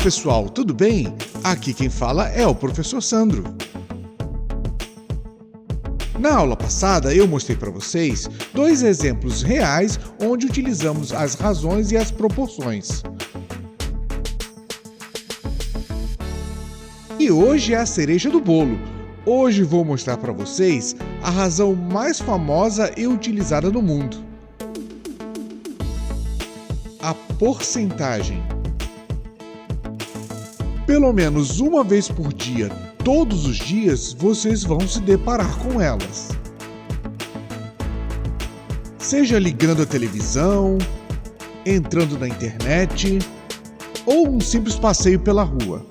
pessoal, tudo bem? Aqui quem fala é o professor Sandro. Na aula passada eu mostrei para vocês dois exemplos reais onde utilizamos as razões e as proporções. E hoje é a cereja do bolo. Hoje vou mostrar para vocês a razão mais famosa e utilizada no mundo. A porcentagem. Pelo menos uma vez por dia, todos os dias, vocês vão se deparar com elas. Seja ligando a televisão, entrando na internet ou um simples passeio pela rua.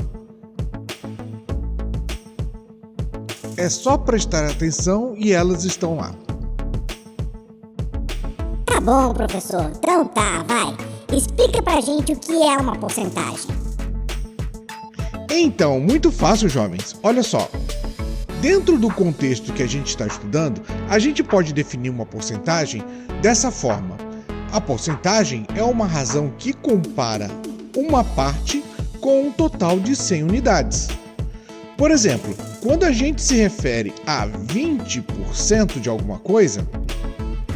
É só prestar atenção e elas estão lá. Tá bom, professor. Então tá, vai. Explica pra gente o que é uma porcentagem. Então, muito fácil, jovens. Olha só. Dentro do contexto que a gente está estudando, a gente pode definir uma porcentagem dessa forma. A porcentagem é uma razão que compara uma parte com um total de 100 unidades. Por exemplo, quando a gente se refere a 20% de alguma coisa,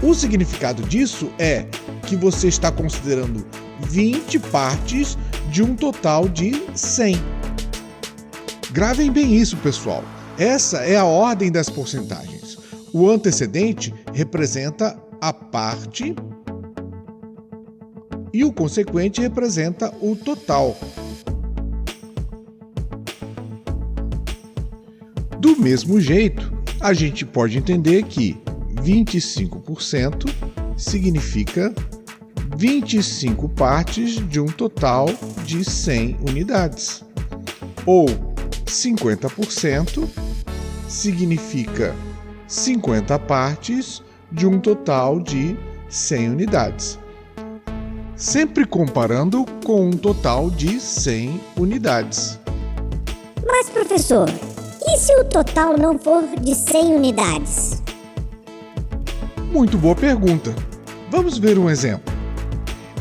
o significado disso é que você está considerando 20 partes de um total de 100. Gravem bem isso, pessoal. Essa é a ordem das porcentagens. O antecedente representa a parte e o consequente representa o total. Do mesmo jeito, a gente pode entender que 25% significa 25 partes de um total de 100 unidades. Ou 50% significa 50 partes de um total de 100 unidades. Sempre comparando com um total de 100 unidades. Mas, professor, e se o total não for de 100 unidades? Muito boa pergunta. Vamos ver um exemplo.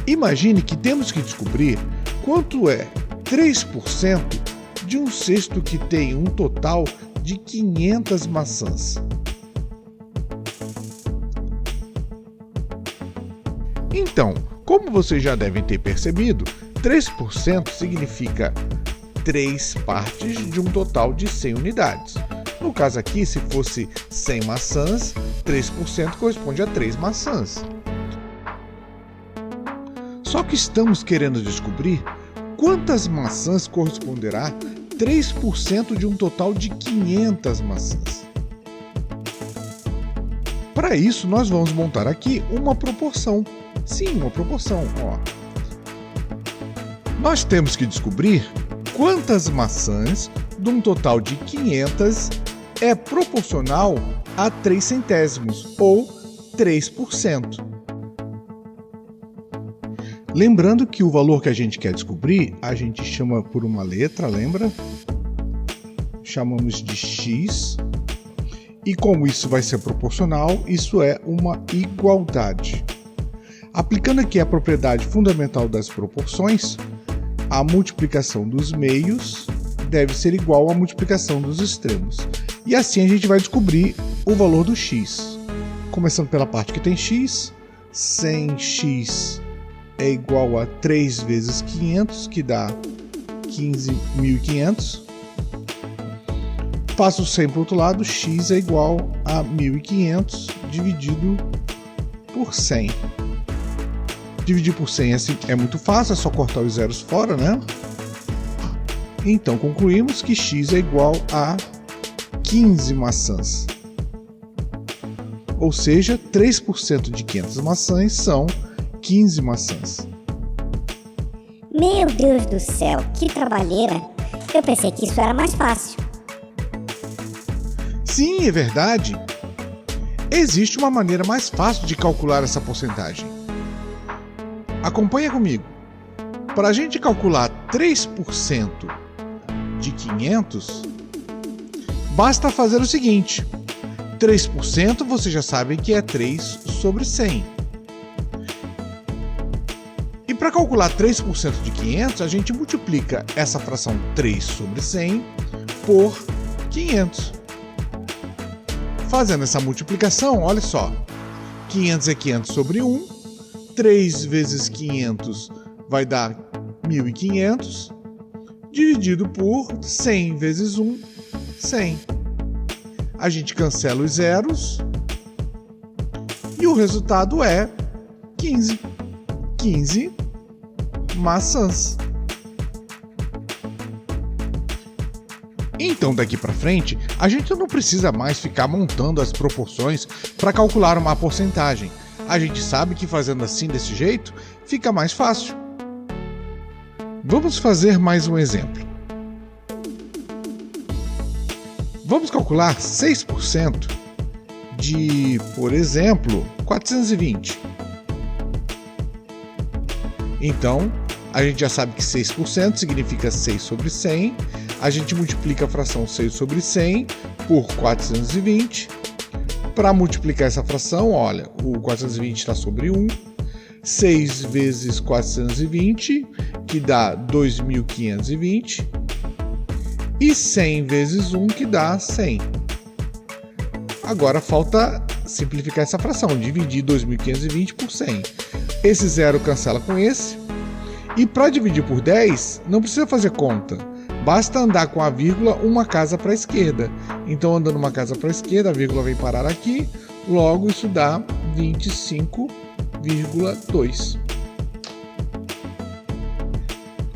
Imagine que temos que descobrir quanto é 3% de um cesto que tem um total de 500 maçãs. Então, como vocês já devem ter percebido, 3% significa 3 partes de um total de 100 unidades. No caso aqui, se fosse 100 maçãs, 3% corresponde a 3 maçãs. Só que estamos querendo descobrir quantas maçãs corresponderá 3% de um total de 500 maçãs. Para isso, nós vamos montar aqui uma proporção. Sim, uma proporção. Nós temos que descobrir quantas maçãs de um total de 500 é proporcional a 3 centésimos, ou 3%. Lembrando que o valor que a gente quer descobrir, a gente chama por uma letra, lembra? Chamamos de x. E como isso vai ser proporcional, isso é uma igualdade. Aplicando aqui a propriedade fundamental das proporções, a multiplicação dos meios deve ser igual à multiplicação dos extremos. E assim a gente vai descobrir o valor do x. Começando pela parte que tem x, 100x é igual a 3 vezes 500, que dá 15.500. Passo o 100 para o outro lado, x é igual a 1.500 dividido por 100. Dividir por 100 é muito fácil, é só cortar os zeros fora, né? Então concluímos que x é igual a 15 maçãs. Ou seja, 3% de 500 maçãs são 15 maçãs. Meu Deus do céu, que trabalheira! Eu pensei que isso era mais fácil. Sim, é verdade. Existe uma maneira mais fácil de calcular essa porcentagem. Acompanha comigo. Para a gente calcular 3% de 500, basta fazer o seguinte. 3% você já sabe que é 3 sobre 100. para calcular 3% de 500, a gente multiplica essa fração 3 sobre 100 por 500. Fazendo essa multiplicação, olha só, 500 é 500 sobre 1, 3 vezes 500 vai dar 1.500, dividido por 100 vezes 1, 100. A gente cancela os zeros e o resultado é 15. 15 maçãs. Então, daqui para frente, a gente não precisa mais ficar montando as proporções para calcular uma porcentagem. A gente sabe que fazendo assim, desse jeito, fica mais fácil. Vamos fazer mais um exemplo. Vamos calcular 6% de, por exemplo, 420. Então, a gente já sabe que 6% significa 6 sobre 100. A gente multiplica a fração 6 sobre 100 por 420. Para multiplicar essa fração, olha, o 420 está sobre 1. 6 vezes 420, que dá 2.520. E 100 vezes 1, que dá 100. Agora falta simplificar essa fração, dividir 2.520 por 100. Esse zero cancela com esse. E para dividir por 10, não precisa fazer conta. Basta andar com a vírgula uma casa para a esquerda. Então, andando uma casa para a esquerda, a vírgula vem parar aqui. Logo, isso dá 25,2.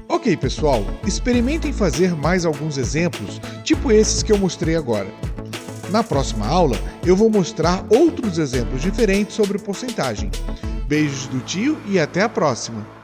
Ok, pessoal, experimentem fazer mais alguns exemplos, tipo esses que eu mostrei agora. Na próxima aula, eu vou mostrar outros exemplos diferentes sobre porcentagem. Beijos do tio e até a próxima!